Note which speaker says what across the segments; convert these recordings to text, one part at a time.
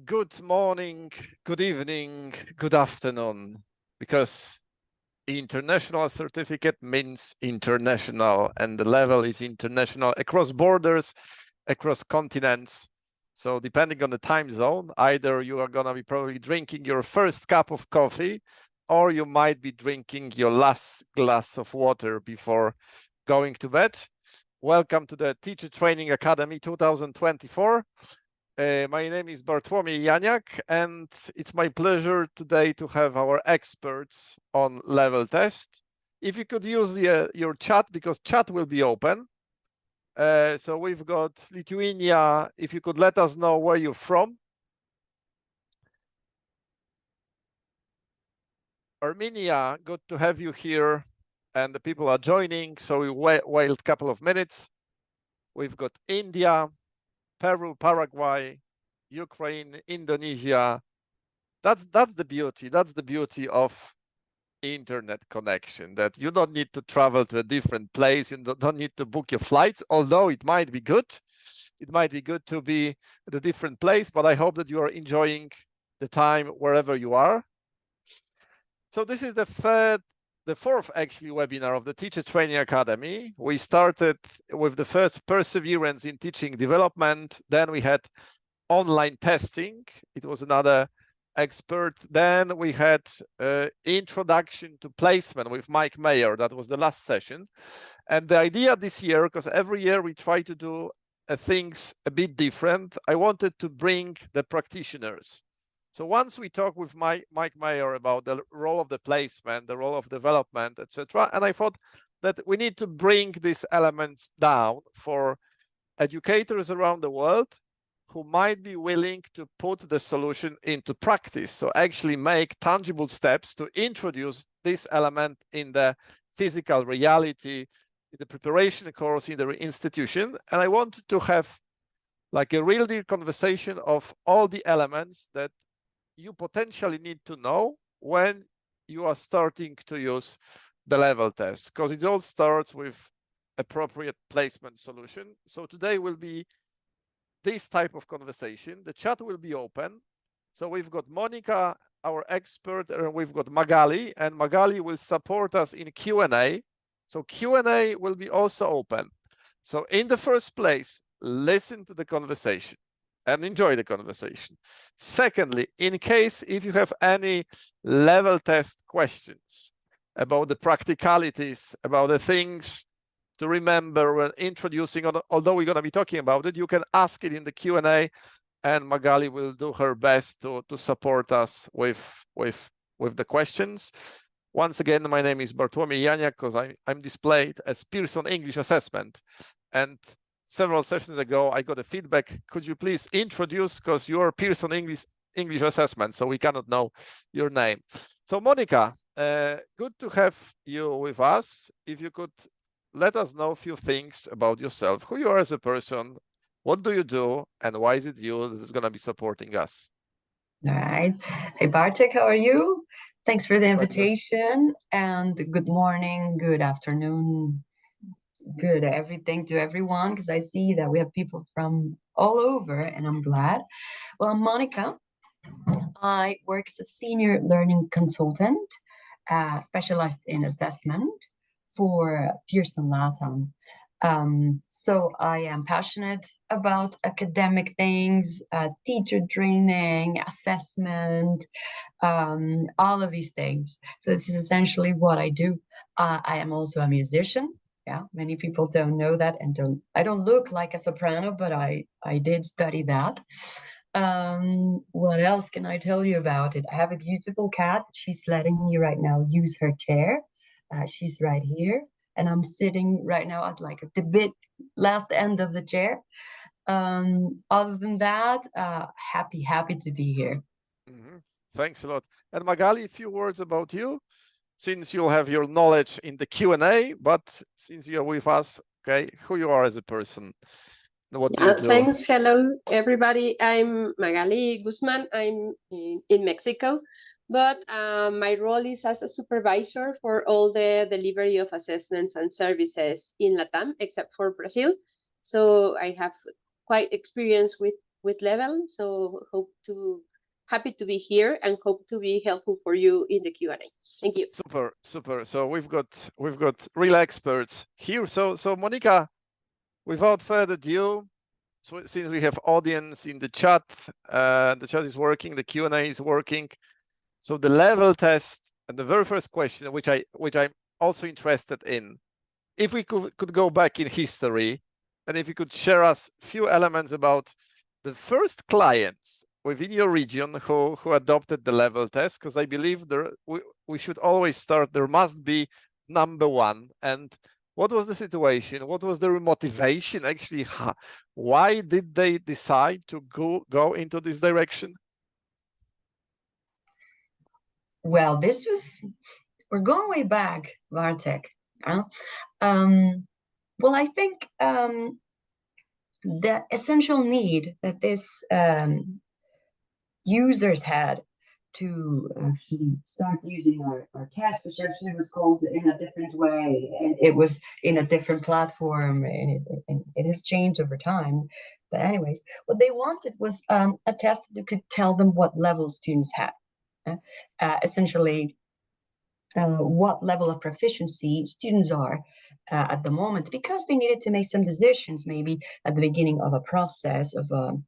Speaker 1: Good morning, good evening, good afternoon, because international certificate means international, and the level is international across borders, across continents. So depending on the time zone, either you are gonna be probably drinking your first cup of coffee, or you might be drinking your last glass of water before going to bed. Welcome to the Teacher Training Academy 2024. My name is Bartłomiej Janiak, and it's my pleasure today to have our experts on level test. If you could use your chat, because chat will be open. So we've got Lithuania. If you could let us know where you're from. Armenia, good to have you here. And the people are joining, so we wait a couple of minutes. We've got India, Peru, Paraguay, Ukraine, Indonesia. That's the beauty. That's the beauty of internet connection, that you don't need to travel to a different place. You don't need to book your flights, although it might be good. It might be good to be at a different place, but I hope that you are enjoying the time wherever you are. So this is the fourth actually webinar of the Teacher Training Academy. We started with the first perseverance in teaching development. Then we had online testing. It was another expert. Then we had introduction to placement with Mike Mayer. That was the last session. And the idea this year, because every year we try to do things a bit different, I wanted to bring the practitioners. So once we talk with Mike Mayer about the role of the placement, the role of development, etc., and I thought that we need to bring these elements down for educators around the world who might be willing to put the solution into practice. So actually make tangible steps to introduce this element in the physical reality, in the preparation course, in the institution. And I wanted to have like a real deal conversation of all the elements that you potentially need to know when you are starting to use the level test, because it all starts with appropriate placement solution. So today will be this type of conversation. The chat will be open. So we've got Monica, our expert, and we've got Magali, and Magali will support us in Q&A. So Q&A will be also open. So in the first place, listen to the conversation and enjoy the conversation. Secondly, in case if you have any level test questions about the practicalities, about the things to remember when introducing, although we're going to be talking about it, you can ask it in the Q&A, and Magali will do her best to support us with the questions. Once again, my name is Bartłomiej Janiak, because I'm displayed as Pearson English Assessment. And several sessions ago, I got a feedback. Could you please introduce, because you're Pearson English Assessment, so we cannot know your name. So Monica, good to have you with us. If you could let us know a few things about yourself, who you are as a person, what do you do, and why is it you that is going to be supporting us?
Speaker 2: All right. Hey, Bartek, how are you? Thanks for the invitation, and good morning, good afternoon, good everything to everyone, because I see that we have people from all over, and I'm glad. Well, I'm Monica. I work as a senior learning consultant, specialized in assessment for Pearson Latam. So I am passionate about academic things, teacher training, assessment, all of these things. So this is essentially what I do. I am also a musician. Yeah, many people don't know that, and I don't look like a soprano, but I did study that. What else can I tell you about it? I have a beautiful cat. She's letting me right now use her chair. She's right here, and I'm sitting right now at like the last end of the chair. Other than that, happy to be here.
Speaker 1: Mm-hmm. Thanks a lot. And Magali, a few words about you, since you'll have your knowledge in the Q&A, but since you're with us, okay, who you are as a person. What do you do?
Speaker 3: Thanks. Hello, everybody. I'm Magali Guzman. I'm in Mexico, but my role is as a supervisor for all the delivery of assessments and services in Latam, except for Brazil. So I have quite experience with with level. So happy to be here and hope to be helpful for you in the Q&A. Thank you.
Speaker 1: Super, super. So we've got real experts here. So Monica, without further ado, so since we have audience in the chat is working, the Q&A is working. So the level test and the very first question, which I'm also interested in, if we could go back in history, and if you could share us a few elements about the first clients within your region who adopted the level test, because I believe we should always start, there must be number one. And what was the situation? What was their motivation? Actually, why did they decide to go into this direction?
Speaker 2: Well, we're going way back, Bartek. Well, I think the essential need that this users had to actually start using our test essentially was called in a different way, and it was in a different platform, and it has changed over time. But anyways, what they wanted was a test that could tell them what level students had. Essentially, what level of proficiency students are at the moment, because they needed to make some decisions maybe at the beginning of a process, of an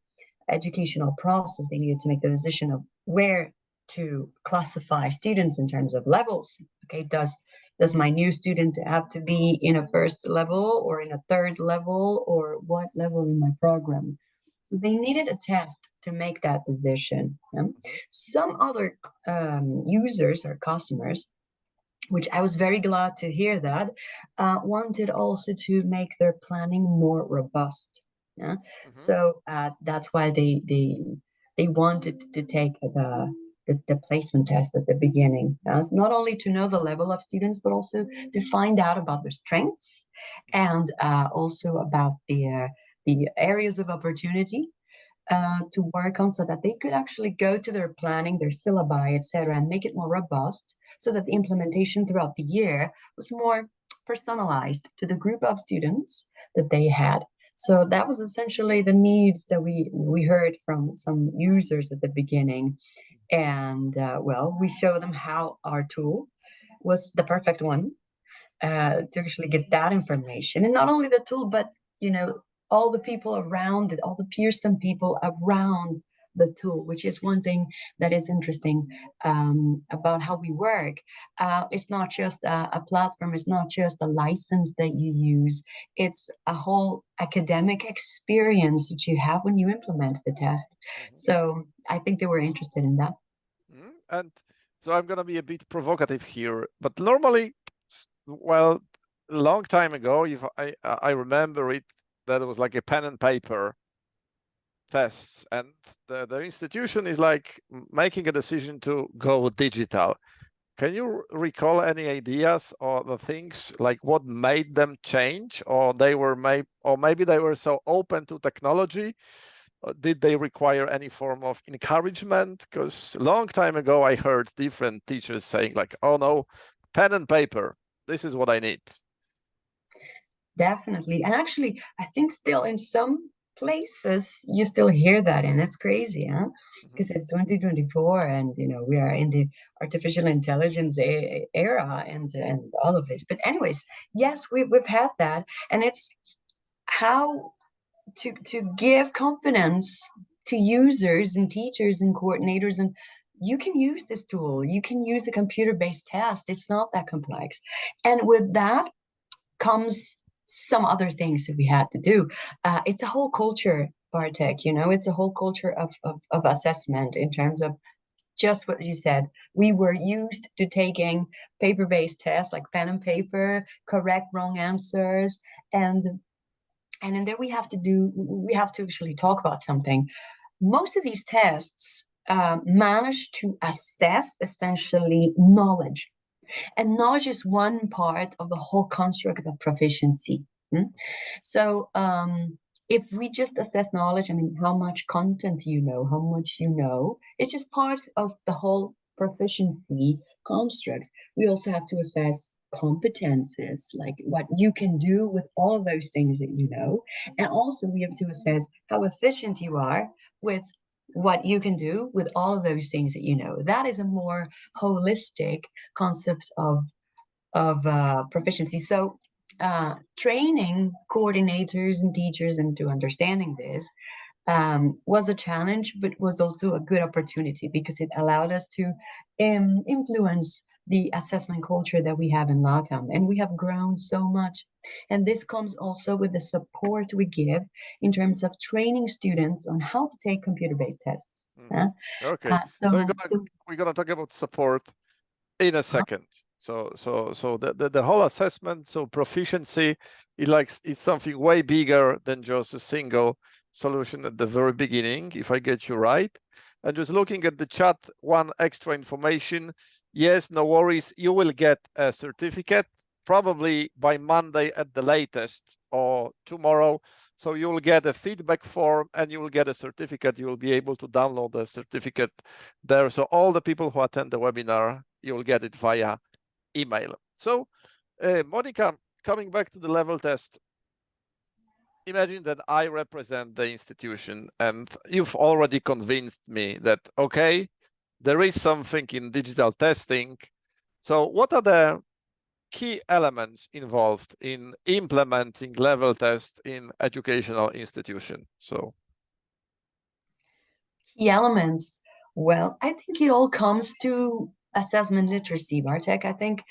Speaker 2: educational process. They needed to make the decision of where to classify students in terms of levels. Okay, does my new student have to be in a first level or in a third level, or what level in my program? So they needed a test to make that decision. Some other users or customers, which I was very glad to hear that, wanted also to make their planning more robust. Yeah? So that's why they wanted to take the placement test at the beginning, not only to know the level of students, but also to find out about their strengths, and also about the areas of opportunity to work on, so that they could actually go to their planning, their syllabi, etc., and make it more robust, so that the implementation throughout the year was more personalized to the group of students that they had. So that was essentially the needs that we heard from some users at the beginning. And well, we showed them how our tool was the perfect one to actually get that information. And not only the tool, but all the people around it, all the Pearson people around the tool, which is one thing that is interesting about how we work. It's not just a platform, it's not just a license that you use, it's a whole academic experience that you have when you implement the test. So I think they were interested in that.
Speaker 1: And so I'm going to be a bit provocative here, but normally, well, a long time ago, I remember it, that it was like a pen and paper tests, and the institution is like making a decision to go digital. Can you recall any ideas or the things like what made them change, or maybe they were so open to technology? Did they require any form of encouragement? Because a long time ago, I heard different teachers saying like, oh no, pen and paper, this is what I need.
Speaker 2: Definitely. And actually, I think still in some places, you still hear that, and it's crazy, huh? Because it's 2024, and we are in the artificial intelligence era, and all of this. But anyways, yes, we've had that, and it's how to give confidence to users and teachers and coordinators, and you can use this tool, you can use a computer-based test, it's not that complex. And with that comes some other things that we had to do. It's a whole culture, Bartek, it's a whole culture of assessment, in terms of just what you said. We were used to taking paper-based tests, like pen and paper, correct wrong answers, and in there we have to actually talk about something. Most of these tests manage to assess essentially knowledge. And knowledge is one part of the whole construct of proficiency. So if we just assess knowledge, I mean, how much content how much it's just part of the whole proficiency construct. We also have to assess competences, like what you can do with all of those things that you know. And also we have to assess how efficient you are with what you can do with all of those things that you know. That is a more holistic concept of proficiency. So training coordinators and teachers into understanding this was a challenge, but was also a good opportunity because it allowed us to influence the assessment culture that we have in LATAM. And we have grown so much. And this comes also with the support we give in terms of training students on how to take computer-based tests.
Speaker 1: Okay, so we're gonna talk about support in a second. So the whole assessment, so proficiency, it's something way bigger than just a single solution at the very beginning, if I get you right. And just looking at the chat, one extra information. Yes, no worries. You will get a certificate probably by Monday at the latest or tomorrow. So you will get a feedback form and you will get a certificate. You will be able to download the certificate there. So all the people who attend the webinar, you will get it via email. So Monica, coming back to the level test, imagine that I represent the institution and you've already convinced me that, okay, there is something in digital testing. So what are the key elements involved in implementing level test in educational institution? So
Speaker 2: key elements. Well, I think it all comes to assessment literacy, Bartek. I think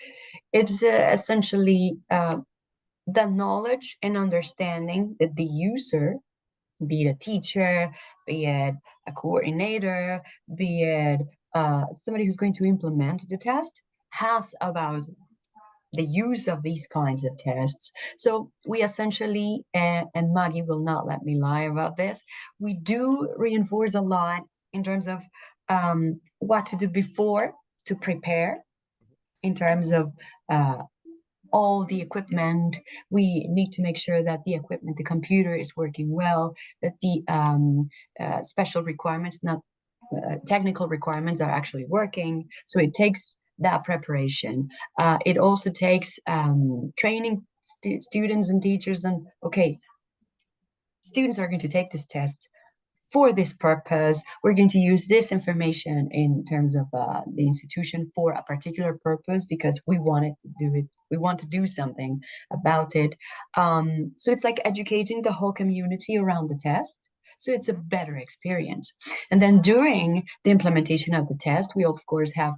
Speaker 2: it's essentially the knowledge and understanding that the user, be it a teacher, be it a coordinator, be it somebody who's going to implement the test, has about the use of these kinds of tests. So we essentially, and Maggie will not let me lie about this, we do reinforce a lot in terms of what to do before to prepare, in terms of all the equipment. We need to make sure that the equipment, the computer is working well, that the special requirements, not technical requirements, are actually working. So it takes that preparation. It also takes training students and teachers on, okay, students are going to take this test for this purpose. We're going to use this information in terms of the institution for a particular purpose because we wanted to do it. We want to do something about it. So it's like educating the whole community around the test. So it's a better experience. And then during the implementation of the test, we of course have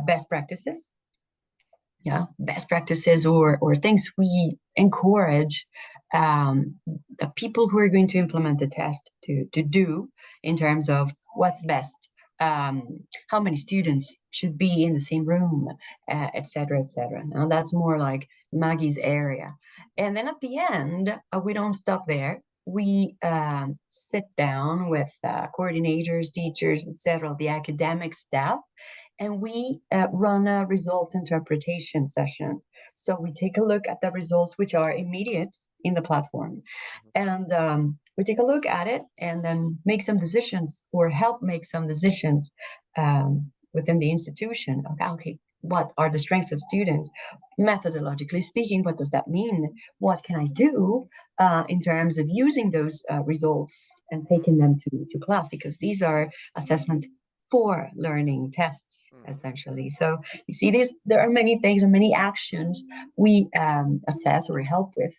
Speaker 2: best practices. Yeah, best practices or things we encourage the people who are going to implement the test to do in terms of what's best, how many students should be in the same room, etc., etc. Now that's more like Maggie's area. And then at the end, we don't stop there. We sit down with coordinators, teachers, etc., the academic staff, and we run a results interpretation session. So we take a look at the results, which are immediate in the platform. And we take a look at it and then make some decisions or help make some decisions within the institution. Okay, what are the strengths of students? Methodologically speaking, what does that mean? What can I do in terms of using those results and taking them to class? Because these are assessment for learning tests, essentially. So you see, there are many things and many actions we assess or help with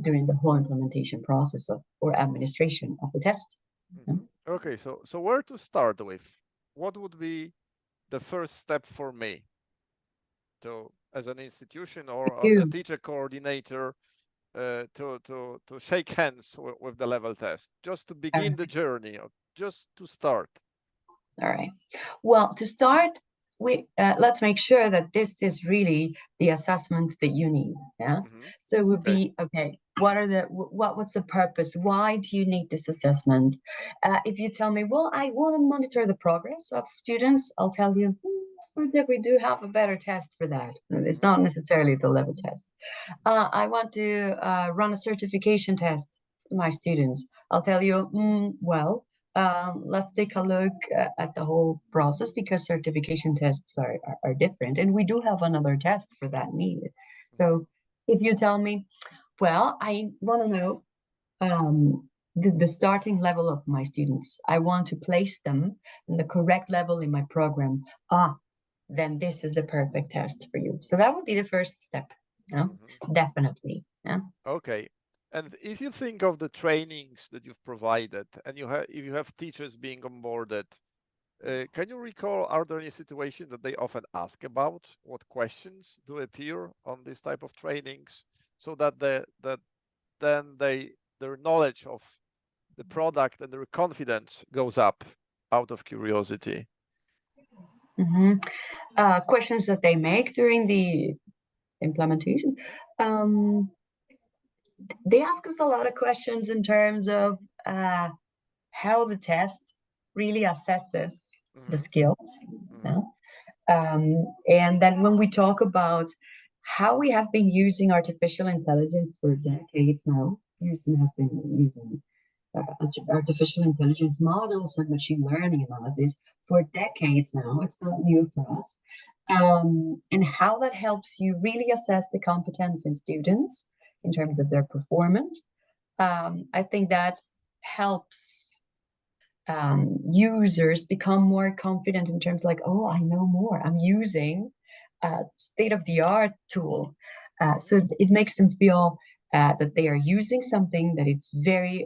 Speaker 2: during the whole implementation process or administration of the test.
Speaker 1: Okay, so where to start with? What would be the first step for me to, as an institution or as a teacher coordinator, to shake hands with the level test, just to begin the journey, or just to start?
Speaker 2: All right. Well, to start, let's make sure that this is really the assessment that you need. Yeah. So it would be, okay, what's the purpose? Why do you need this assessment? If you tell me, well, I want to monitor the progress of students, I'll tell you, we do have a better test for that. It's not necessarily the level test. I want to run a certification test for my students. I'll tell you, well, let's take a look at the whole process, because certification tests are different, and we do have another test for that needed. So if you tell me, well, I want to know the starting level of my students, I want to place them in the correct level in my program, then this is the perfect test for you. So that would be the first step. Yeah? Definitely. Yeah.
Speaker 1: Okay. And if you think of the trainings that you've provided, and if you have teachers being onboarded, can you recall, are there any situations that they often ask about? What questions do appear on this type of trainings, so that then their knowledge of the product and their confidence goes up out of curiosity?
Speaker 2: Questions that they make during the implementation. They ask us a lot of questions in terms of how the test really assesses the skills. And then when we talk about how we have been using artificial intelligence for decades now, Pearson has been using artificial intelligence models and machine learning and all of this for decades now. It's not new for us. And how that helps you really assess the competence in students in terms of their performance. I think that helps users become more confident in terms like, oh, I know more. I'm using a state-of-the-art tool. So it makes them feel that they are using something that it's very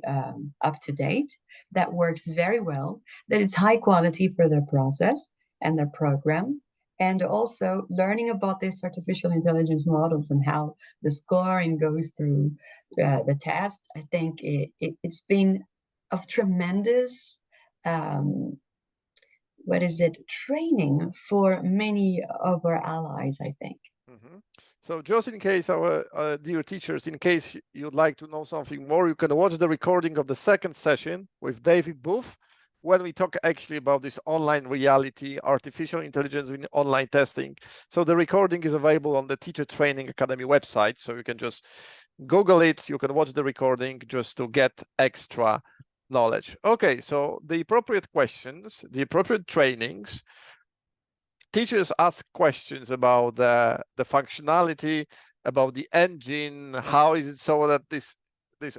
Speaker 2: up to date, that works very well, that it's high quality for their process and their program. And also learning about these artificial intelligence models and how the scoring goes through the test. I think it's been of tremendous training for many of our allies, I think.
Speaker 1: So just in case, our dear teachers, in case you'd like to know something more, you can watch the recording of the second session with David Booth, when we talk actually about this online reality, artificial intelligence in online testing. So the recording is available on the Teacher Training Academy website. So you can just Google it. You can watch the recording just to get extra knowledge. Okay, so the appropriate questions, the appropriate trainings. Teachers ask questions about the functionality, about the engine, how is it so that this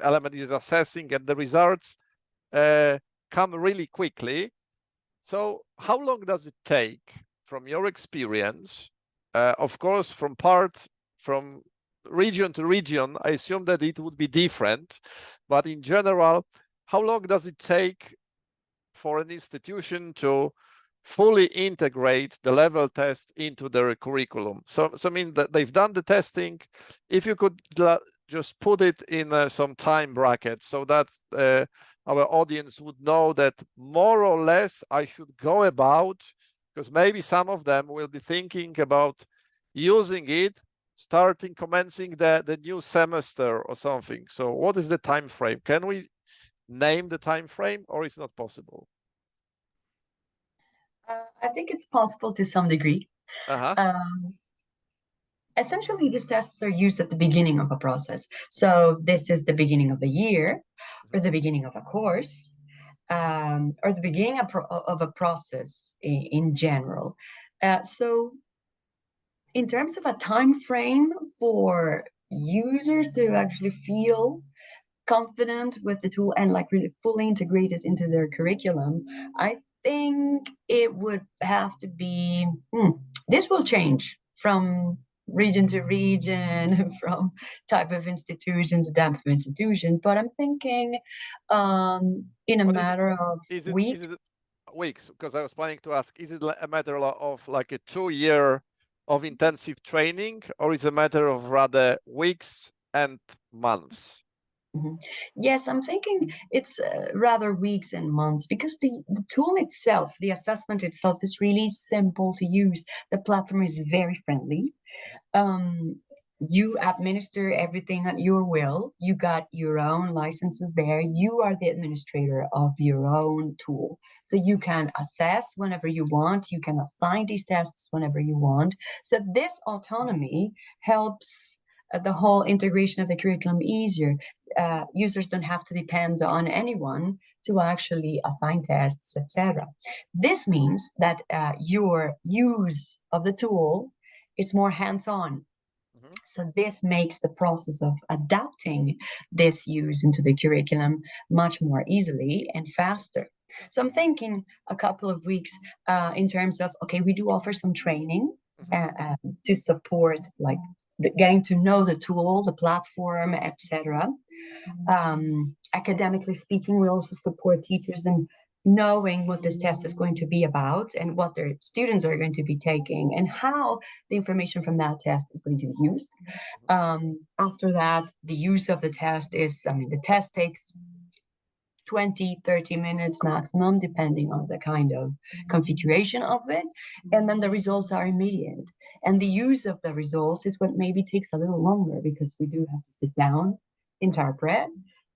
Speaker 1: element is assessing, and the results come really quickly. So how long does it take, from your experience, of course, from region to region, I assume that it would be different, but in general, how long does it take for an institution to fully integrate the level test into their curriculum? So I mean that they've done the testing. If you could just put it in some time brackets, so that our audience would know that more or less I should go about, because maybe some of them will be thinking about using it, commencing the new semester or something. So what is the time frame? Can we name the time frame, or is it not possible?
Speaker 2: I think it's possible to some degree. Essentially, these tests are used at the beginning of a process. So this is the beginning of the year, or the beginning of a course, or the beginning of a process in general. So in terms of a time frame for users to actually feel confident with the tool and like really fully integrate it into their curriculum, I think it would have to be, this will change from region to region, from type of institution to type of institution, but I'm thinking in a matter of weeks.
Speaker 1: Is it weeks? Because I was planning to ask, is it a matter of like a 2-year of intensive training, or is it a matter of rather weeks and months?
Speaker 2: Yes, I'm thinking it's rather weeks and months, because the tool itself, the assessment itself, is really simple to use. The platform is very friendly. You administer everything at your will. You got your own licenses there. You are the administrator of your own tool. So you can assess whenever you want. You can assign these tests whenever you want. So this autonomy helps the whole integration of the curriculum easier. Users don't have to depend on anyone to actually assign tests, etc. This means that your use of the tool is more hands-on. So this makes the process of adapting this use into the curriculum much more easily and faster. So I'm thinking a couple of weeks in terms of, okay, we do offer some training to support like getting to know the tool, the platform, etc. Academically speaking, we also support teachers in knowing what this test is going to be about and what their students are going to be taking and how the information from that test is going to be used. After that, the use of the test is, the test takes 20, 30 minutes maximum, depending on the kind of configuration of it. And then the results are immediate. And the use of the results is what maybe takes a little longer because we do have to sit down, interpret.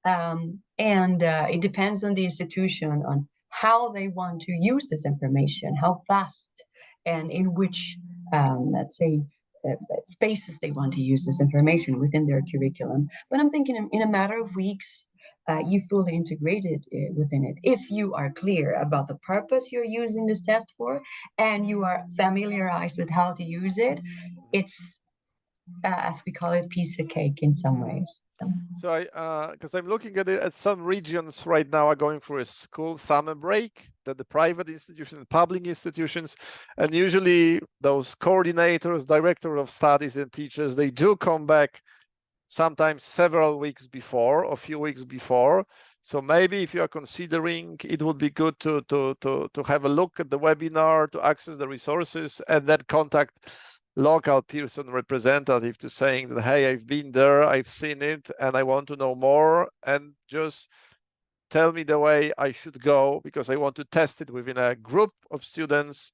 Speaker 2: And it depends on the institution on how they want to use this information, how fast and in which, let's say, spaces they want to use this information within their curriculum. But I'm thinking in a matter of weeks, you fully integrated within it. If you are clear about the purpose you're using this test for, and you are familiarized with how to use it, it's, as we call it, piece of cake in some ways.
Speaker 1: So because I'm looking at it, at some regions right now are going for a school summer break, that the private institutions, public institutions, and usually those coordinators, director of studies and teachers, they do come back sometimes several weeks before, or a few weeks before. So maybe if you are considering, it would be good to have a look at the webinar, to access the resources, and then contact local Pearson representative to saying that, hey, I've been there, I've seen it, and I want to know more, and just tell me the way I should go because I want to test it within a group of students.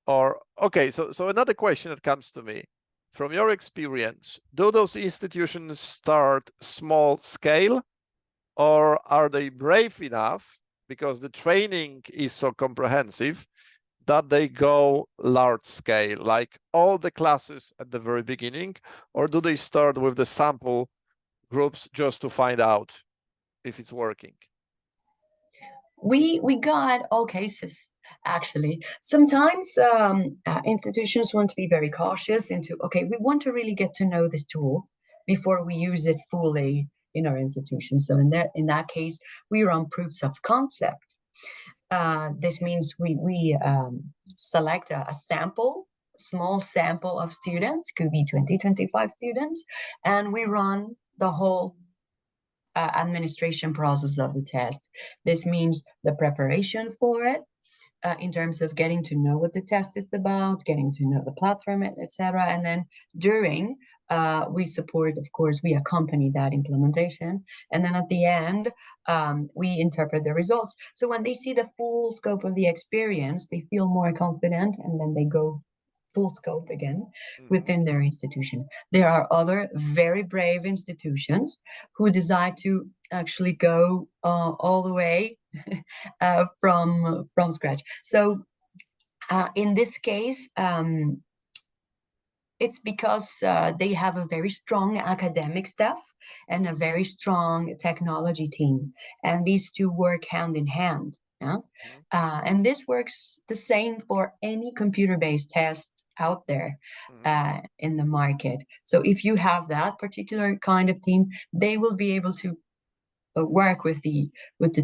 Speaker 1: Or, okay, so another question that comes to me. From your experience, do those institutions start small scale, or are they brave enough, because the training is so comprehensive, that they go large scale, like all the classes at the very beginning, or do they start with the sample groups just to find out if it's working?
Speaker 2: We got all cases. Actually, sometimes institutions want to be very cautious into, okay, we want to really get to know this tool before we use it fully in our institution. So in that case, we run proofs of concept. This means we select a sample, small sample of students, could be 20, 25 students, and we run the whole administration process of the test. This means the preparation for it, in terms of getting to know what the test is about, getting to know the platform, etc. And then during, we support, of course, we accompany that implementation. And then at the end, we interpret the results. So when they see the full scope of the experience, they feel more confident, and then they go full scope again within their institution. There are other very brave institutions who decide to actually go all the way from scratch. So in this case, it's because they have a very strong academic staff and a very strong technology team, and these two work hand in hand. Yeah? And this works the same for any computer-based test out there in the market. So if you have that particular kind of team, they will be able to work with the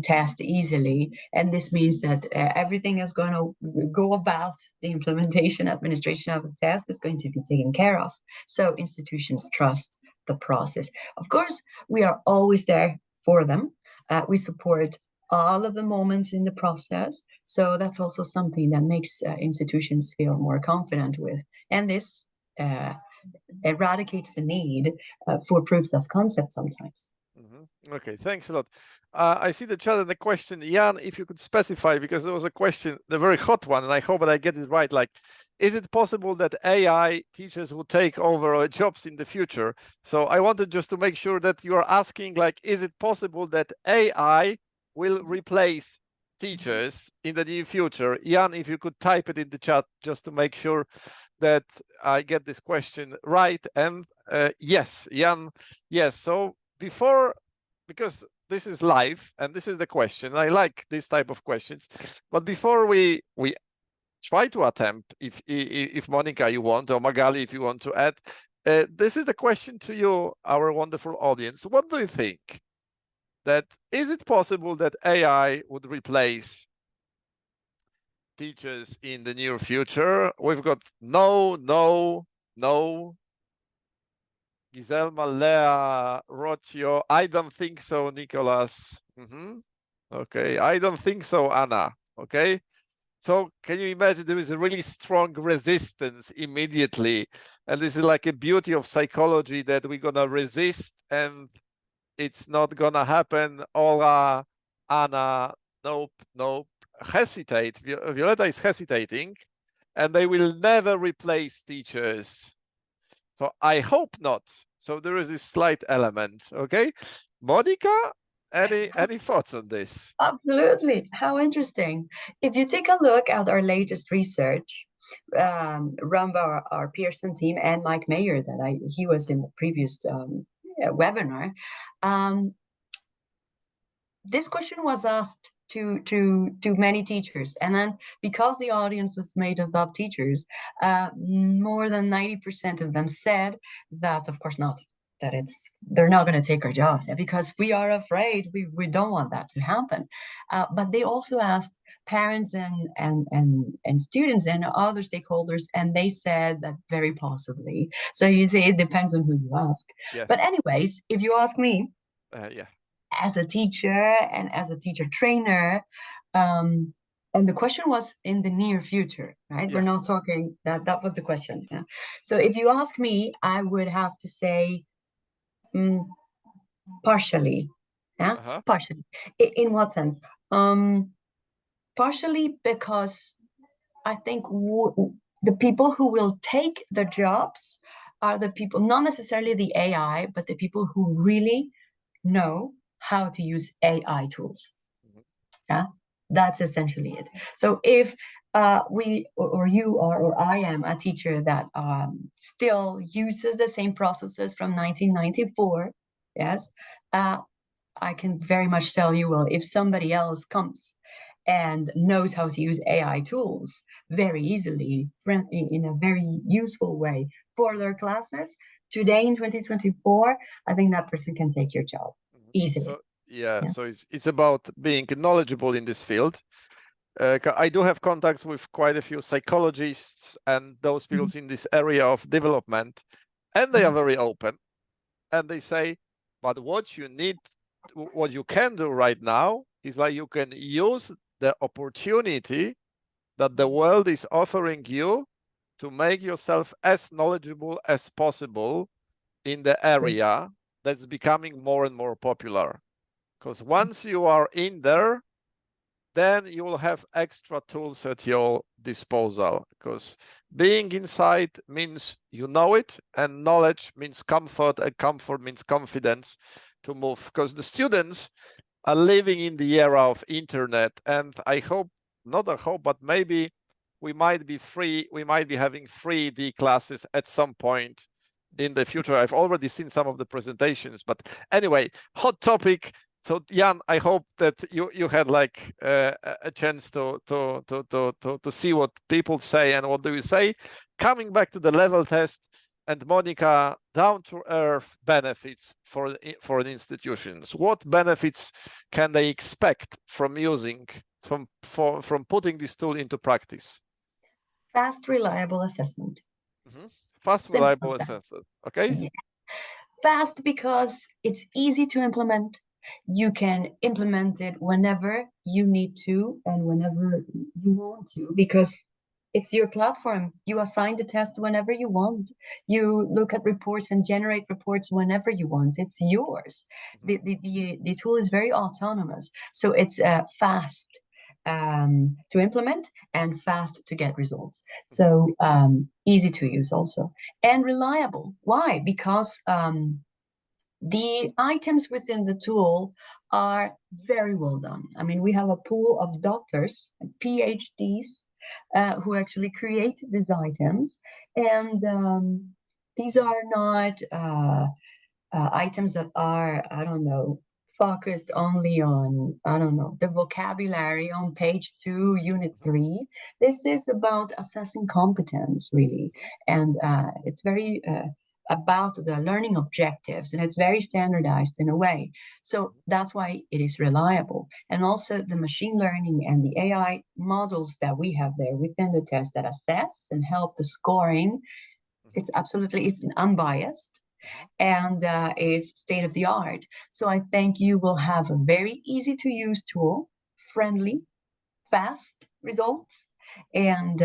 Speaker 2: test easily, and this means that everything is going to go about the implementation, administration of the test is going to be taken care of. So institutions trust the process. Of course, we are always there for them. We support all of the moments in the process. So that's also something that makes institutions feel more confident with. And this eradicates the need for proofs of concept sometimes.
Speaker 1: Okay, thanks a lot. I see the chat and the question, Jan, if you could specify, because there was a question, the very hot one, and I hope that I get it right. Like, is it possible that AI teachers will take over our jobs in the future? So I wanted just to make sure that you are asking, like, is it possible that AI will replace teachers in the near future? Jan, if you could type it in the chat just to make sure that I get this question right. And yes, Jan, yes. So before, because this is live and this is the question, I like this type of questions. But before we try to attempt, if Monica, you want, or Magali, if you want to add, this is the question to you, our wonderful audience. What do you think? That is it possible that AI would replace teachers in the near future? We've got no, no, no. Giselma, Lea, Rocio. I don't think so, Nicholas. Okay, I don't think so, Anna. Okay, so can you imagine there is a really strong resistance immediately, and this is like a beauty of psychology that we're gonna resist and it's not gonna happen. Ola, Anna, nope, nope. Hesitate. Violeta is hesitating, and they will never replace teachers. So I hope not. So there is a slight element. Okay, Monica, any thoughts on this?
Speaker 2: Absolutely. How interesting. If you take a look at our latest research, run by our Pearson team and Mike Mayer, he was in the previous webinar, this question was asked to many teachers, and then because the audience was made up of teachers, more than 90% of them said that, of course not, that they're not going to take our jobs because we are afraid, we don't want that to happen. But they also asked parents and students and other stakeholders, and they said that very possibly. So you say it depends on who you ask.
Speaker 1: Yes.
Speaker 2: But anyways, if you ask me,
Speaker 1: yeah,
Speaker 2: as a teacher and as a teacher trainer, and the question was in the near future, right?
Speaker 1: Yes.
Speaker 2: We're not talking that was the question. Yeah? So if you ask me, I would have to say partially. Yeah, partially. In what sense? Partially because I think the people who will take the jobs are the people, not necessarily the AI, but the people who really know how to use AI tools. Yeah, that's essentially it. So if we or you are or I am a teacher that still uses the same processes from 1994, yes, I can very much tell you, well, if somebody else comes and knows how to use AI tools very easily, in a very useful way for their classes, today in 2024, I think that person can take your job easily.
Speaker 1: So, yeah, so it's about being knowledgeable in this field. I do have contacts with quite a few psychologists and those people in this area of development, and they are very open. And they say, but what you need, what you can do right now is like you can use the opportunity that the world is offering you to make yourself as knowledgeable as possible in the area that's becoming more and more popular. Because once you are in there, then you will have extra tools at your disposal. Because being inside means you know it, and knowledge means comfort, and comfort means confidence to move. Because the students are living in the era of internet, and I hope, not a hope, but maybe we might be free, we might be having 3D classes at some point in the future. I've already seen some of the presentations, but anyway, hot topic. So Jan, I hope that you had like a chance to see what people say and what do you say. Coming back to the level test, and Monica, down to earth benefits for institutions. What benefits can they expect from using from putting this tool into practice?
Speaker 2: Fast, reliable assessment.
Speaker 1: Fast, reliable assessment. Okay.
Speaker 2: Yeah. Fast because it's easy to implement. You can implement it whenever you need to and whenever you want to, because it's your platform. You assign the test whenever you want. You look at reports and generate reports whenever you want. It's yours. The tool is very autonomous. So it's fast to implement and fast to get results. So easy to use also. And reliable. Why? Because the items within the tool are very well done. I mean, we have a pool of doctors and PhDs who actually create these items. And these are not items that are, I don't know, focused only on, I don't know, the vocabulary on page 2, unit 3. This is about assessing competence, really. And it's very about the learning objectives, and it's very standardized in a way. So that's why it is reliable. And also the machine learning and the AI models that we have there within the test that assess and help the scoring, it's unbiased. And it's state of the art. So I think you will have a very easy to use tool, friendly, fast results, and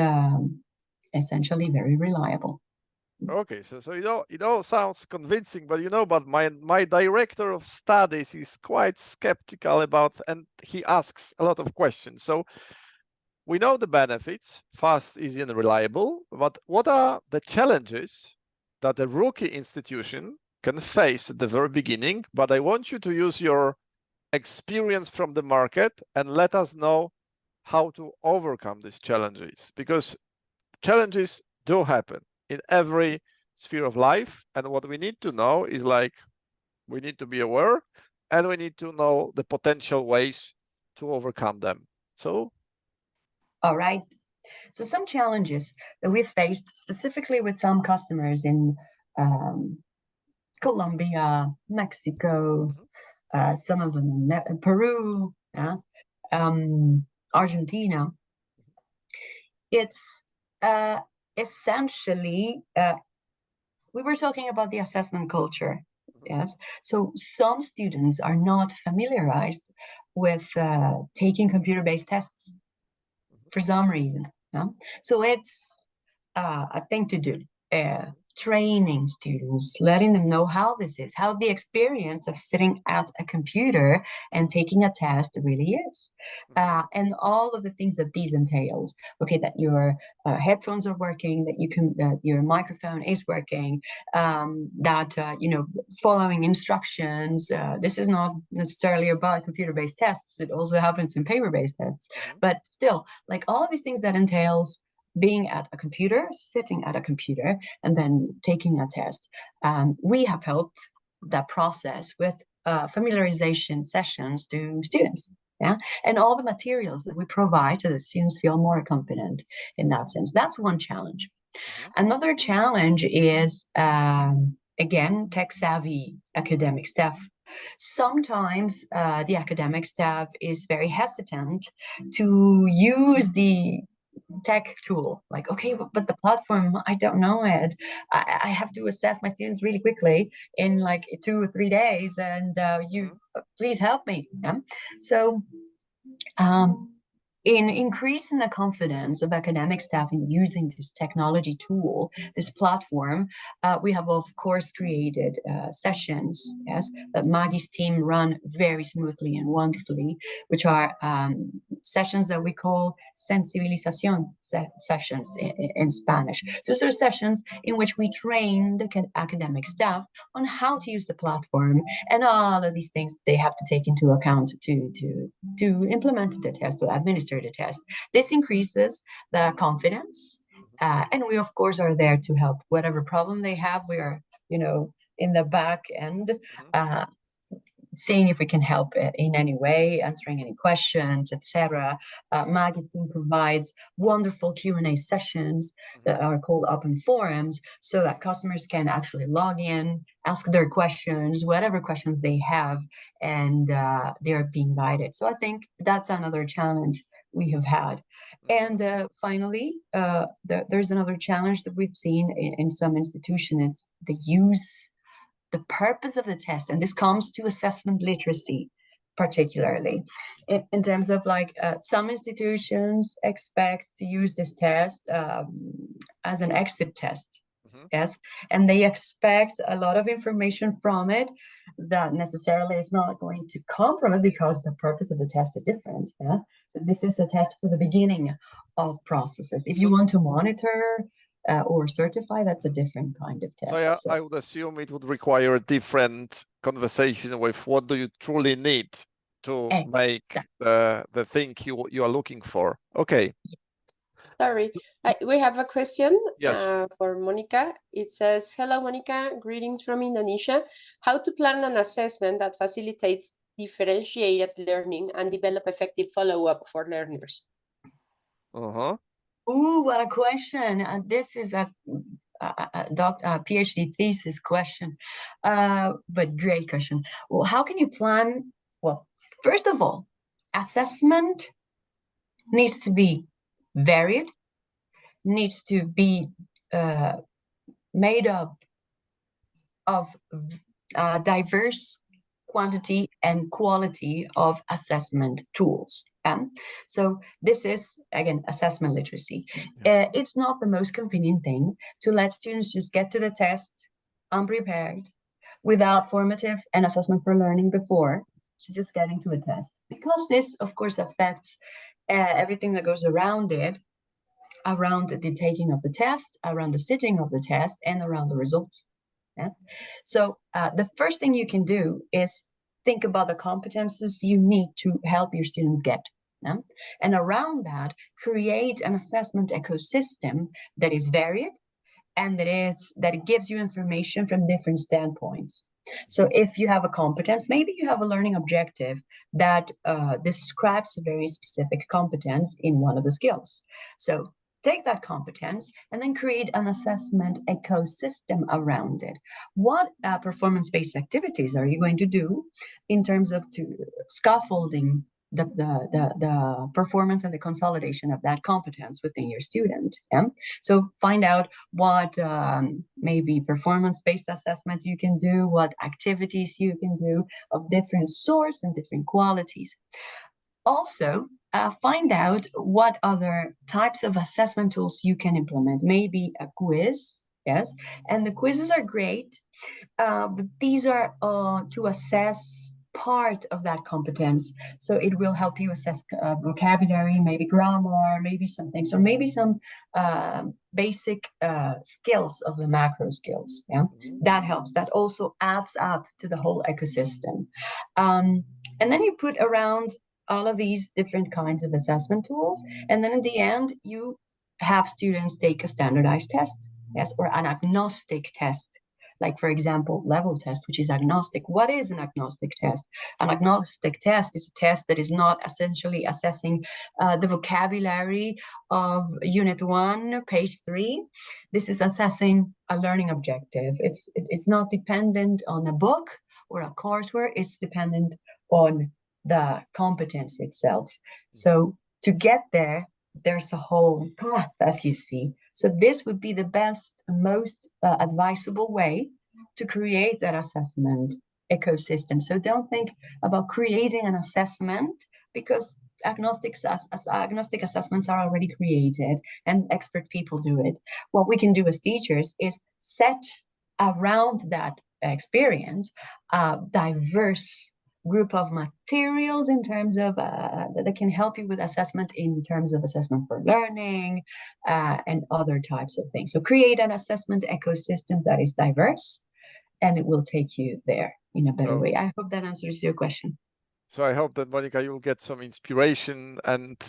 Speaker 2: essentially very reliable.
Speaker 1: Okay, so it all sounds convincing, but but my director of studies is quite skeptical about, and he asks a lot of questions. So we know the benefits, fast, easy, and reliable, but what are the challenges that a rookie institution can face at the very beginning? But I want you to use your experience from the market and let us know how to overcome these challenges, because challenges do happen in every sphere of life. And what we need to know is, like, we need to be aware and we need to know the potential ways to overcome them. So,
Speaker 2: all right. So some challenges that we've faced specifically with some customers in Colombia, Mexico, some of them in Peru, Argentina. It's essentially, we were talking about the assessment culture. Yes. So some students are not familiarized with taking computer-based tests for some reason. So it's a thing to do. Training students, letting them know how this is, how the experience of sitting at a computer and taking a test really is, and all of the things that these entails. Okay, that your headphones are working, that your microphone is working, that following instructions. This is not necessarily about computer-based tests. It also happens in paper-based tests, but still, like all of these things that entails being at a computer, sitting at a computer, and then taking a test. We have helped that process with familiarization sessions to students, and all the materials that we provide so that students feel more confident in that sense. That's one challenge. Another challenge is, again, tech-savvy academic staff. Sometimes the academic staff is very hesitant to use the tech tool, like, okay, but the platform, I don't know it. I have to assess my students really quickly in like 2 or 3 days, and you please help me. So in increasing the confidence of academic staff in using this technology tool, this platform, we have of course created sessions, that Maggie's team run very smoothly and wonderfully, which are sessions that we call sensibilización sessions in Spanish. So those are sessions in which we train the academic staff on how to use the platform and all of these things they have to take into account to implement the test, to administer the test. This increases the confidence, and we of course are there to help whatever problem they have. We are, in the back end, seeing if we can help in any way, answering any questions, etc. Maggie's team provides wonderful Q&A sessions that are called open forums, so that customers can actually log in, ask their questions, whatever questions they have, and they're being guided. So I think that's another challenge we have had. And finally, there's another challenge that we've seen in some institutions. It's the purpose of the test, and this comes to assessment literacy particularly, in terms of like some institutions expect to use this test as an exit test. And they expect a lot of information from it that necessarily is not going to come from it, because the purpose of the test is different. So this is a test for the beginning of processes. If you want to monitor or certify, that's a different kind of test.
Speaker 1: So I would assume it would require a different conversation with what do you truly need to make the thing you are looking for. Okay.
Speaker 3: Sorry, we have a question
Speaker 1: Yes.
Speaker 3: for Monica. It says, hello, Monica, greetings from Indonesia. How to plan an assessment that facilitates differentiated learning and develop effective follow-up for learners?
Speaker 1: Uh-huh.
Speaker 2: Ooh, what a question. This is a PhD thesis question, but great question. Well, how can you plan? Well, first of all, assessment needs to be varied, needs to be made up of diverse quantity and quality of assessment tools. So this is, again, assessment literacy. It's not the most convenient thing to let students just get to the test unprepared, without formative and assessment for learning before, so just getting to a test. Because this, of course, affects everything that goes around it, around the taking of the test, around the sitting of the test, and around the results. So the first thing you can do is think about the competences you need to help your students get. And around that, create an assessment ecosystem that is varied and that it gives you information from different standpoints. So if you have a competence, maybe you have a learning objective that describes a very specific competence in one of the skills. So take that competence and then create an assessment ecosystem around it. What performance-based activities are you going to do in terms of scaffolding the performance and the consolidation of that competence within your student? So find out what maybe performance-based assessments you can do, what activities you can do of different sorts and different qualities. Also, find out what other types of assessment tools you can implement. Maybe a quiz, yes, and the quizzes are great, but these are to assess part of that competence. So it will help you assess vocabulary, maybe grammar, maybe something. So maybe some basic skills of the macro skills. Yeah, that helps. That also adds up to the whole ecosystem. And then you put around all of these different kinds of assessment tools. And then in the end, you have students take a standardized test, yes, or an agnostic test. Like, for example, level test, which is agnostic. What is an agnostic test? An agnostic test is a test that is not essentially assessing the vocabulary of Unit 1, page 3. This is assessing a learning objective. It's not dependent on a book or a courseware. It's dependent on the competence itself. So to get there, there's a whole path, as you see. So this would be the best, most advisable way to create that assessment ecosystem. So don't think about creating an assessment, because agnostic assessments are already created and expert people do it. What we can do as teachers is set around that experience a diverse group of materials in terms of that can help you with assessment, in terms of assessment for learning and other types of things. So create an assessment ecosystem that is diverse, and it will take you there in a better way. I hope that answers your question.
Speaker 1: So I hope that, Monica, you'll get some inspiration and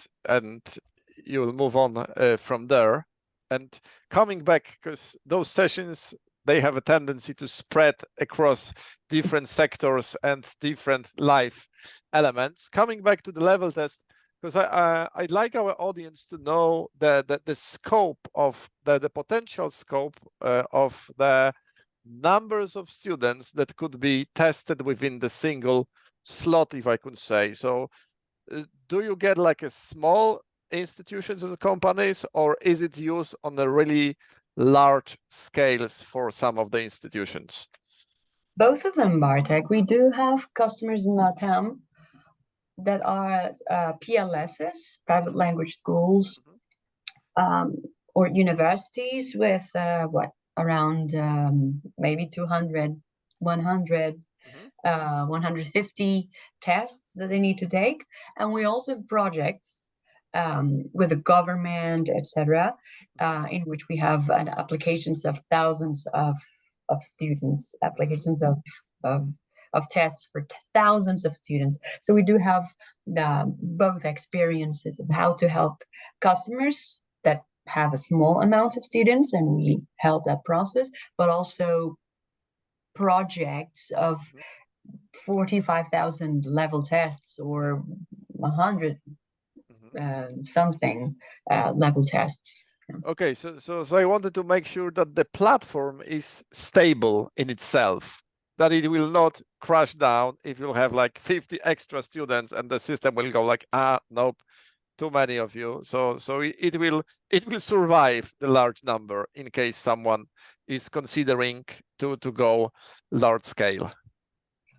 Speaker 1: you'll move on from there. And coming back, because those sessions, they have a tendency to spread across different sectors and different life elements. Coming back to the level test, because I'd like our audience to know the scope of the potential scope of the numbers of students that could be tested within the single slot, if I could say. So do you get like a small institutions as companies, or is it used on a really large scales for some of the institutions?
Speaker 2: Both of them, Bartek. We do have customers in LATAM that are PLSs, private language schools, or universities with around maybe 200, 100, 150 tests that they need to take. And we also have projects with the government, etc., in which we have applications of thousands of students, applications of tests for thousands of students. So we do have both experiences of how to help customers that have a small amount of students, and we help that process, but also projects of 45,000 level tests or 100 something level tests.
Speaker 1: Okay, so I wanted to make sure that the platform is stable in itself, that it will not crash down if you have like 50 extra students and the system will go like, nope, too many of you. So it will survive the large number in case someone is considering to go large scale.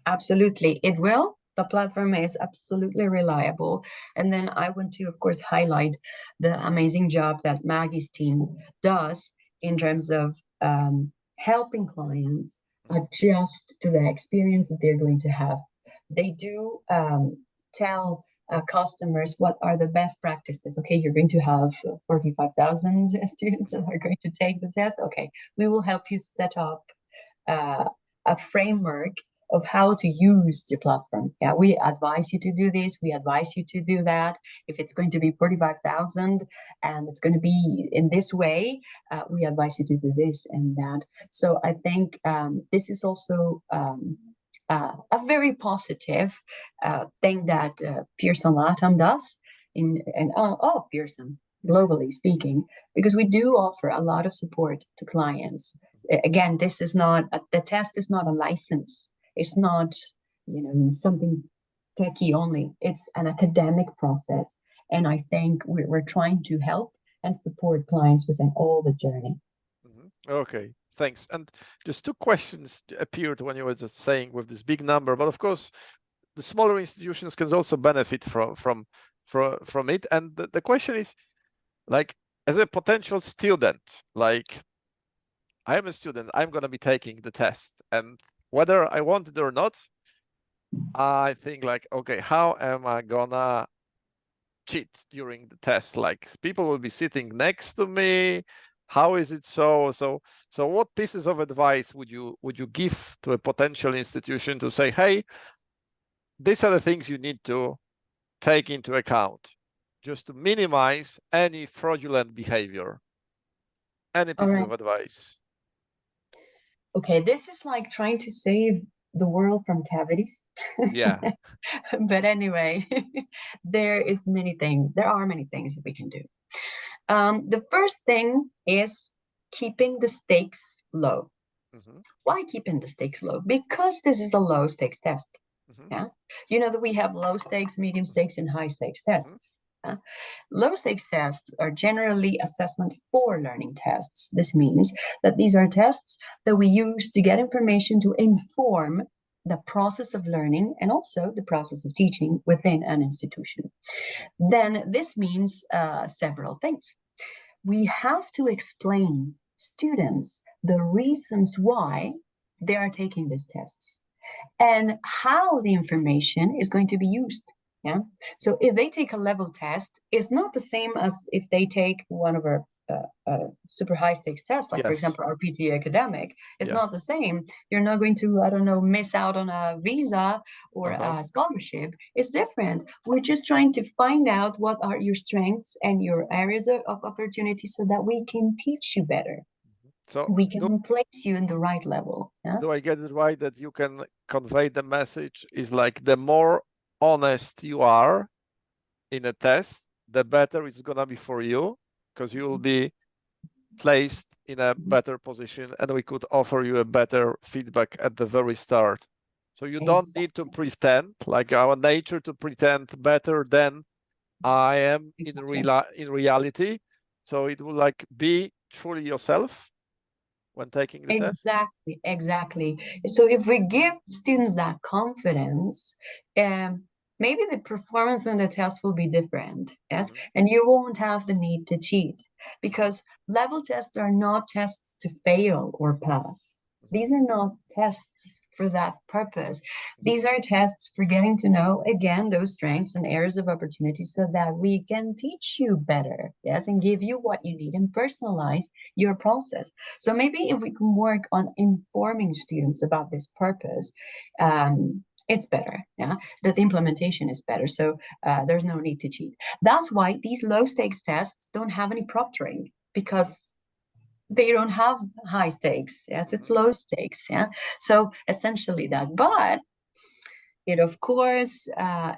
Speaker 2: Absolutely, it will. The platform is absolutely reliable. And then I want to, of course, highlight the amazing job that Maggie's team does in terms of helping clients adjust to the experience that they're going to have. They do tell customers what are the best practices. Okay, you're going to have 45,000 students that are going to take the test. Okay, we will help you set up a framework of how to use your platform. Yeah, we advise you to do this. We advise you to do that. If it's going to be 45,000 and it's going to be in this way, we advise you to do this and that. So I think this is also a very positive thing that Pearson Latam does Pearson, globally speaking, because we do offer a lot of support to clients. Again, this is not the test is not a license. It's not, something techie only. It's an academic process. And I think we're trying to help and support clients within all the journey.
Speaker 1: Okay, thanks. And just two questions appeared when you were just saying with this big number, but of course, the smaller institutions can also benefit from it. And the question is, like, as a potential student, like, I am a student, I'm going to be taking the test, and whether I want it or not, I think like, okay, how am I gonna cheat during the test? Like, people will be sitting next to me. How is it so what pieces of advice would you give to a potential institution to say, hey, these are the things you need to take into account just to minimize any fraudulent behavior? Any pieces of advice?
Speaker 2: Okay, this is like trying to save the world from cavities.
Speaker 1: Yeah.
Speaker 2: But anyway, there are many things that we can do. The first thing is keeping the stakes low. Why keeping the stakes low? Because this is a low stakes test. Yeah, you know that we have low stakes, medium stakes, and high stakes tests. Low stakes tests are generally assessment for learning tests. This means that these are tests that we use to get information to inform the process of learning and also the process of teaching within an institution. Then this means several things. We have to explain students the reasons why they are taking these tests and how the information is going to be used. Yeah. So if they take a level test, it's not the same as if they take one of our super high stakes tests, like, for example, our PTA academic. It's not the same. You're not going to, I don't know, miss out on a visa or a scholarship. It's different. We're just trying to find out what are your strengths and your areas of opportunity so that we can teach you better. So we can place you in the right level. Yeah?
Speaker 1: Do I get it right that you can convey the message is like the more honest you are in a test, the better it's gonna be for you, because you will be placed in a better position and we could offer you a better feedback at the very start. So you don't need to pretend, like our nature to pretend better than I am in reality. So it will like be truly yourself when taking the test?
Speaker 2: Exactly. So if we give students that confidence, maybe the performance on the test will be different, yes? And you won't have the need to cheat, because level tests are not tests to fail or pass. These are not tests for that purpose. These are tests for getting to know, again, those strengths and areas of opportunity so that we can teach you better, yes, and give you what you need and personalize your process. So maybe if we can work on informing students about this purpose, it's better, yeah, that the implementation is better. So there's no need to cheat. That's why these low stakes tests don't have any proctoring, because they don't have high stakes. Yes, it's low stakes. Yeah, so essentially that. But it, of course,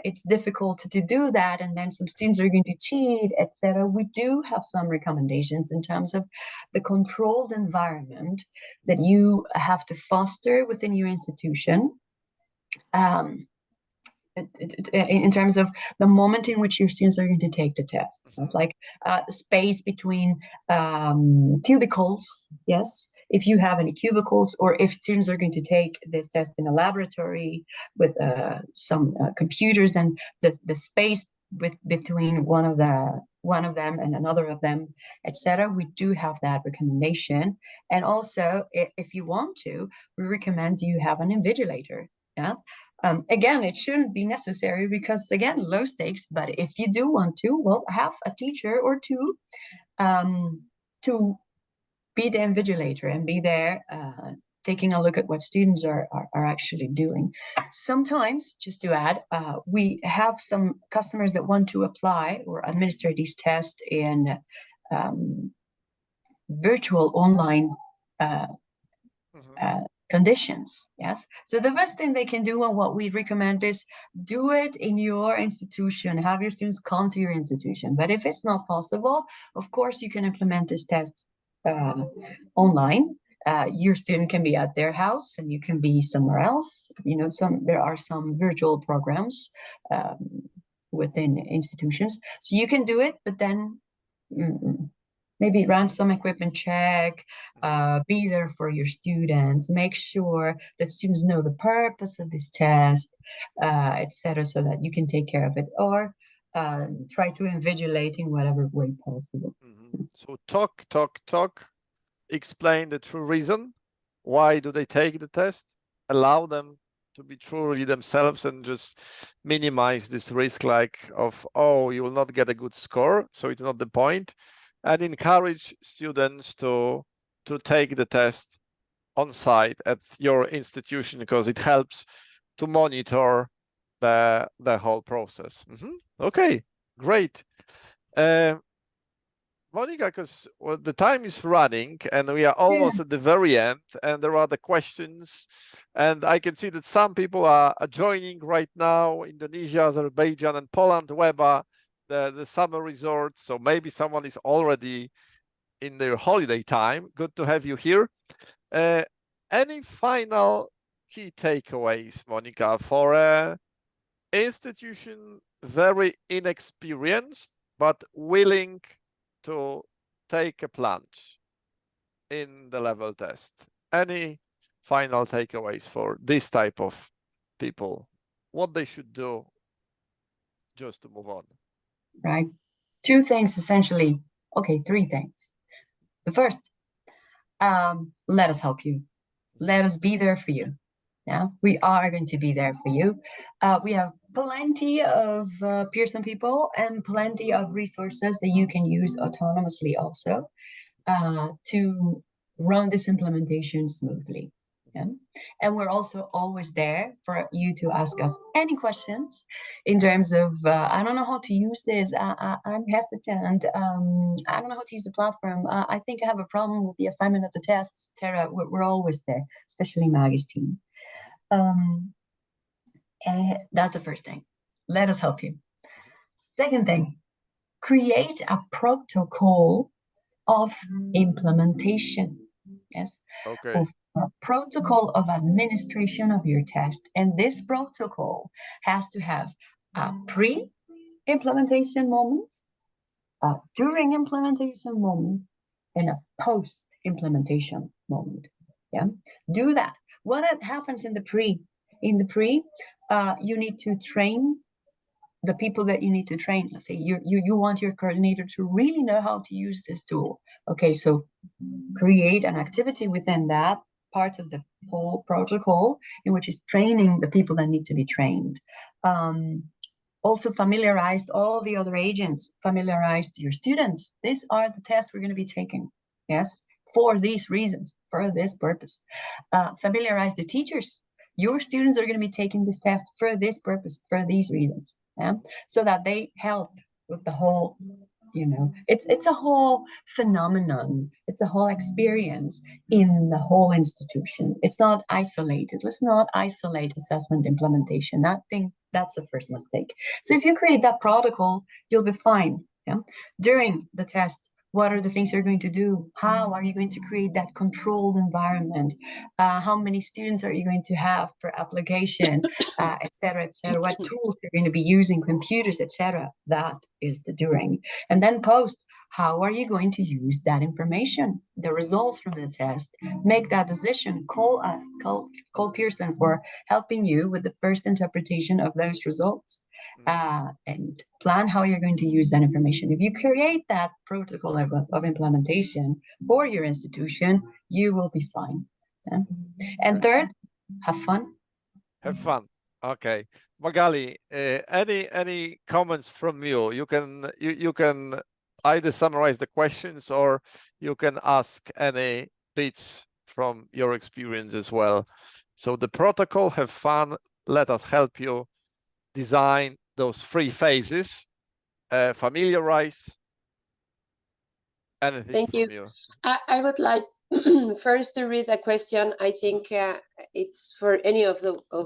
Speaker 2: it's difficult to do that, and then some students are going to cheat, etc. We do have some recommendations in terms of the controlled environment that you have to foster within your institution. In terms of the moment in which your students are going to take the test. It's like space between cubicles, yes, if you have any cubicles, or if students are going to take this test in a laboratory with some computers, and the space between one of them and another of them, etc. We do have that recommendation. And also, if you want to, we recommend you have an invigilator. Yeah. Again, it shouldn't be necessary because, again, low stakes. But if you do want to, well, have a teacher or two to be the invigilator and be there taking a look at what students are actually doing. Sometimes, just to add, we have some customers that want to apply or administer these tests in virtual online conditions. Yes, so the best thing they can do, and what we recommend, is do it in your institution. Have your students come to your institution. But if it's not possible, of course you can implement this test online. Your student can be at their house and you can be somewhere else. You know, there are some virtual programs within institutions, so you can do it. But then maybe run some equipment check, be there for your students, make sure that students know the purpose of this test, etc., so that you can take care of it, or try to invigilate in whatever way possible.
Speaker 1: So talk, explain the true reason. Why do they take the test? Allow them to be truly themselves and just minimize this risk, like of, oh, you will not get a good score, so it's not the point. And encourage students to take the test on site at your institution, because it helps to monitor the whole process. Okay, great. Monica, because the time is running and we are almost at the very end, and there are the questions, and I can see that some people are joining right now: Indonesia, Azerbaijan, and Poland, Weba, the summer resort. So maybe someone is already in their holiday time. Good to have you here. Any final key takeaways, Monica, for an institution very inexperienced but willing to take a plunge in the level test? Any final takeaways for this type of people? What they should do just to move on?
Speaker 2: Right. Two things, essentially. Okay, three things. The first, let us help you. Let us be there for you. Yeah, we are going to be there for you. We have plenty of Pearson people and plenty of resources that you can use autonomously also to run this implementation smoothly. Yeah? And we're also always there for you to ask us any questions in terms of, I don't know how to use this, I'm hesitant, I don't know how to use the platform, I think I have a problem with the assignment of the tests, etc. We're always there, especially Maggie's team. That's the first thing. Let us help you. Second thing, create a protocol of implementation. Yes.
Speaker 1: Okay.
Speaker 2: Of a protocol of administration of your test. And this protocol has to have a pre-implementation moment, a during implementation moment, and a post-implementation moment. Yeah. Do that. What happens in the pre? In the pre, you need to train the people that you need to train. Let's say you want your coordinator to really know how to use this tool. Okay, so create an activity within that part of the whole protocol in which is training the people that need to be trained. Also familiarized all the other agents, familiarized your students. These are the tests we're going to be taking. Yes, for these reasons, for this purpose. Familiarize the teachers your students are going to be taking this test for this purpose, for these reasons, yeah? So that they help with the whole, you know, it's a whole phenomenon, it's a whole experience in the whole institution. It's not isolated. Let's not isolate assessment implementation. That's the first mistake. So if you create that protocol, you'll be fine. Yeah. During the test, what are the things you're going to do? How are you going to create that controlled environment? How many students are you going to have per application, et cetera, et cetera? What tools you're going to be using, computers, et cetera? That is the during. And then post, how are you going to use that information, the results from the test? Make that decision. Call us, call Pearson for helping you with the first interpretation of those results. And plan how you're going to use that information. If you create that protocol of implementation for your institution, you will be fine. Yeah? And third, have fun.
Speaker 1: Have fun. Okay, Magali, any comments from you? You can either summarize the questions or you can ask any bits from your experience as well. So the protocol, have fun. Let us help you design those 3 phases. Familiarize. Anything
Speaker 3: Thank
Speaker 1: from
Speaker 3: you. I would like first to read a question. I think it's for any of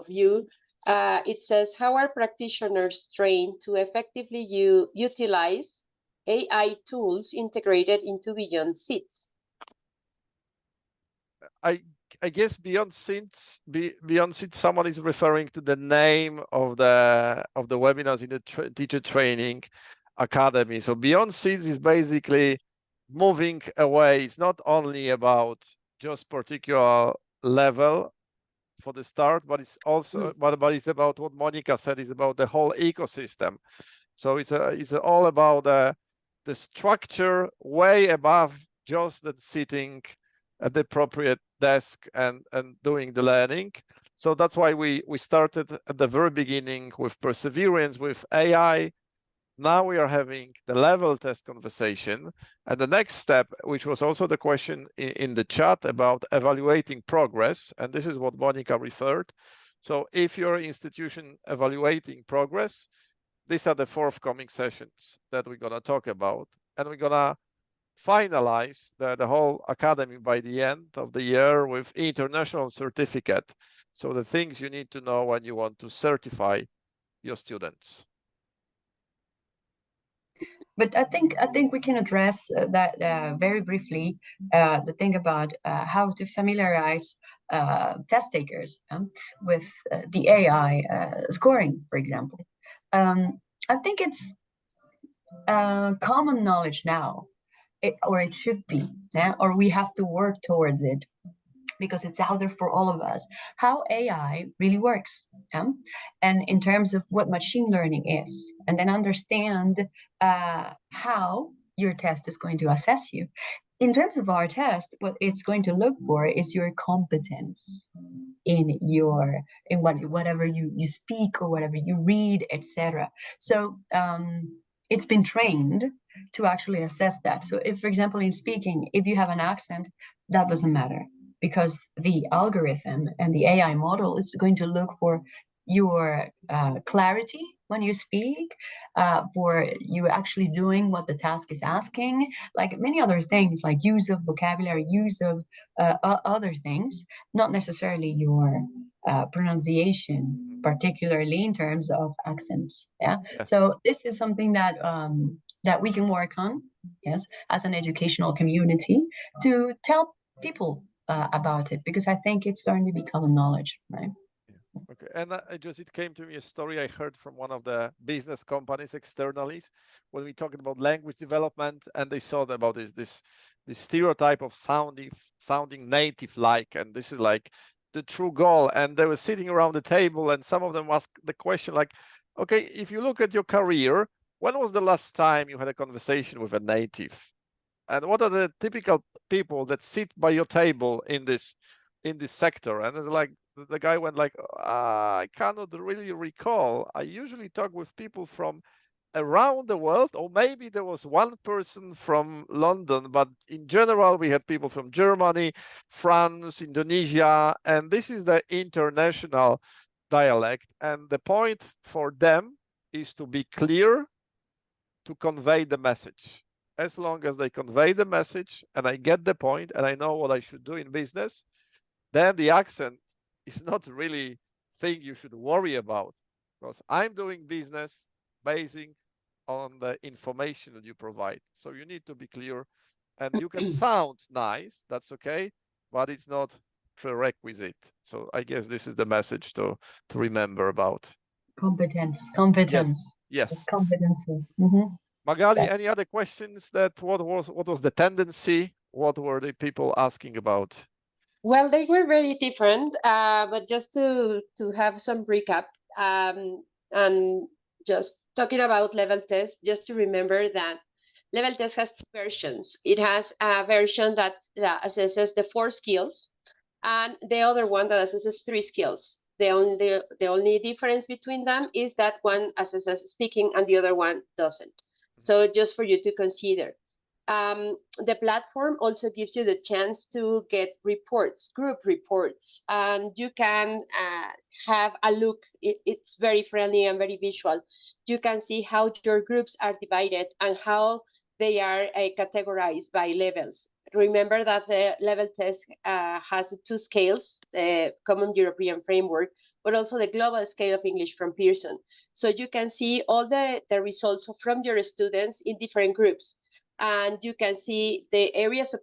Speaker 3: you. It says, how are practitioners trained to effectively utilize AI tools integrated into Beyond Seats?
Speaker 1: I guess Beyond Seats, someone is referring to the name of the webinars in the teacher training academy. So Beyond Seats is basically moving away. It's not only about just particular level for the start, but it's also but it's about what Monica said, is about the whole ecosystem. So it's all about the structure way above just that sitting at the appropriate desk and doing the learning. So that's why we started at the very beginning with perseverance, with AI. Now we are having the level test conversation. And the next step, which was also the question in the chat about evaluating progress, and this is what Monica referred. So if your institution evaluating progress, these are the forthcoming sessions that we're gonna talk about. And we're gonna finalize the whole academy by the end of the year with international certificate. So the things you need to know when you want to certify your students.
Speaker 2: But I think we can address that very briefly. The thing about how to familiarize test takers with the AI scoring, for example. I think it's common knowledge now, or it should be, yeah? Or we have to work towards it, because it's out there for all of us, how AI really works, and in terms of what machine learning is, and then understand how your test is going to assess you. In terms of our test, what it's going to look for is your competence in whatever you speak or whatever you read, etc. So it's been trained to actually assess that. So if, for example, in speaking, if you have an accent, that doesn't matter, because the algorithm and the AI model is going to look for your clarity when you speak, for you actually doing what the task is asking, like many other things, like use of vocabulary, use of other things, not necessarily your pronunciation, particularly in terms of accents. Yeah. Yes. So this is something that that we can work on, yes, as an educational community, to tell people about it, because I think it's starting to become a knowledge, right?
Speaker 1: Okay, and it came to me a story I heard from one of the business companies externally when we talked about language development, and they saw about this stereotype of sounding native-like, and this is like the true goal. And they were sitting around the table, and some of them asked the question like, okay, if you look at your career, when was the last time you had a conversation with a native? And what are the typical people that sit by your table in this sector? And it's like, the guy went like, I cannot really recall. I usually talk with people from around the world, or maybe there was one person from London, but in general, we had people from Germany, France, Indonesia, and this is the international dialect. And the point for them is to be clear, to convey the message. As long as they convey the message and I get the point and I know what I should do in business, then the accent is not really thing you should worry about, because I'm doing business basing on the information that you provide. So you need to be clear, and you can sound nice, that's okay, but it's not prerequisite. So I guess this is the message to remember about.
Speaker 2: Competence.
Speaker 1: Yes.
Speaker 2: Competences.
Speaker 1: Magali, any other questions? That what was the tendency? What were the people asking about?
Speaker 3: Well, they were very different, but just to have some recap, and just talking about level test, just to remember that level test has two versions. It has a version that assesses the 4 skills, and the other one that assesses 3 skills. The only difference between them is that one assesses speaking and the other one doesn't. So just for you to consider. The platform also gives you the chance to get reports, group reports, and you can have a look. It's very friendly and very visual. You can see how your groups are divided and how they are categorized by levels. Remember that the level test has 2 scales, the Common European Framework, but also the global scale of English from Pearson. So you can see all the results from your students in different groups. And you can see the areas of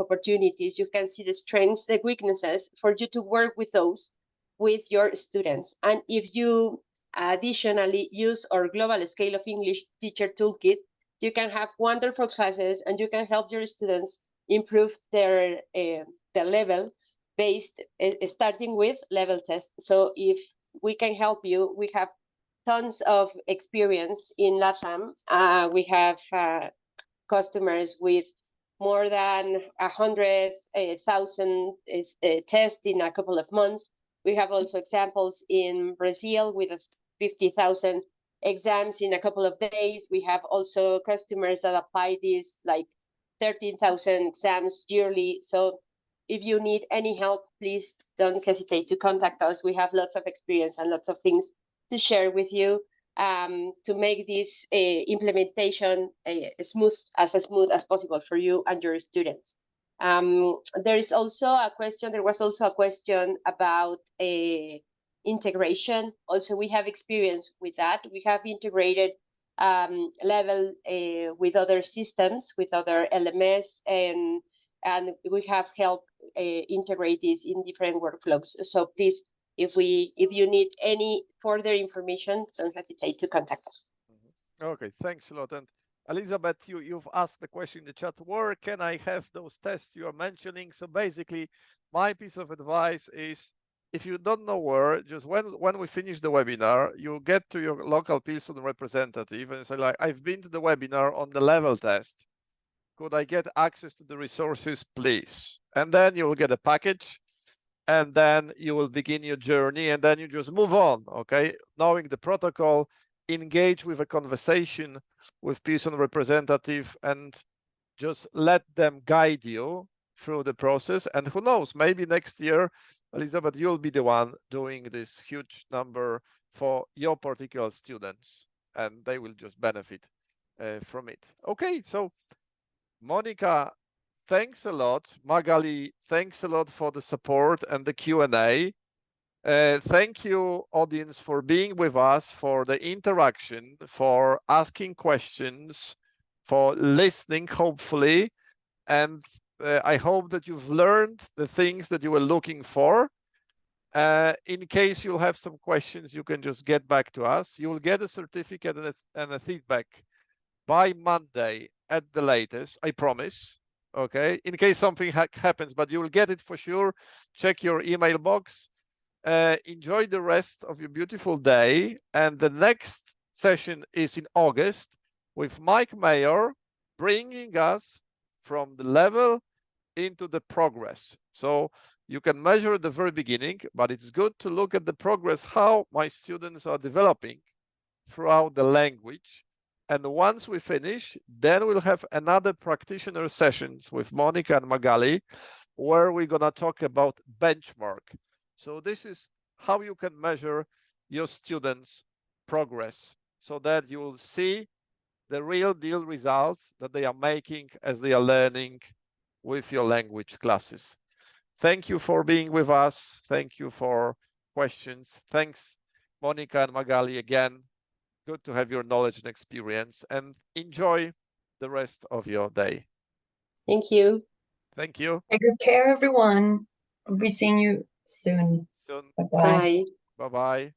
Speaker 3: opportunities. You can see the strengths, the weaknesses, for you to work with those with your students. And if you additionally use our global scale of English teacher toolkit, you can have wonderful classes and you can help your students improve their level based, starting with level test. So if we can help you, we have tons of experience in LATAM. We have customers with more than 100,000 tests in a couple of months. We have also examples in Brazil with 50,000 exams in a couple of days. We have also customers that apply this like 13,000 exams yearly. So if you need any help, please don't hesitate to contact us. We have lots of experience and lots of things to share with you, to make this implementation smooth as possible for you and your students. There was also a question about integration. Also, we have experience with that. We have integrated level with other systems, with other LMS, and we have helped integrate this in different workflows. So please, if you need any further information, don't hesitate to contact us.
Speaker 1: Okay, thanks a lot. And Elizabeth, you've asked the question in the chat, where can I have those tests you are mentioning? So basically, my piece of advice is, if you don't know where, just when we finish the webinar, you get to your local Pearson representative and say, like, I've been to the webinar on the level test. Could I get access to the resources, please? And then you will get a package, and then you will begin your journey, and then you just move on, okay? Knowing the protocol, engage with a conversation with Pearson representative, and just let them guide you through the process. And who knows, maybe next year, Elizabeth, you'll be the one doing this huge number for your particular students, and they will just benefit from it. Okay, so Monica, thanks a lot. Magali, thanks a lot for the support and the Q&A. Thank you, audience, for being with us, for the interaction, for asking questions, for listening, hopefully. And I hope that you've learned the things that you were looking for. In case you have some questions, you can just get back to us. You will get a certificate and a feedback by Monday at the latest, I promise. Okay, in case something happens, but you will get it for sure. Check your email box. Enjoy the rest of your beautiful day. And the next session is in August with Mike Mayer, bringing us from the level into the progress. So you can measure at the very beginning, but it's good to look at the progress, how my students are developing throughout the language. And once we finish, then we'll have another practitioner sessions with Monica and Magali, where we're gonna talk about benchmark. So this is how you can measure your students' progress so that you will see the real deal results that they are making as they are learning with your language classes. Thank you for being with us. Thank you for questions. Thanks, Monica and Magali, again. Good to have your knowledge and experience, and enjoy the rest of your day.
Speaker 3: Thank you.
Speaker 1: Thank you.
Speaker 2: Take good care, everyone. I'll be seeing you soon.
Speaker 1: Soon.
Speaker 2: Bye-bye.
Speaker 3: Bye.
Speaker 1: Bye-bye.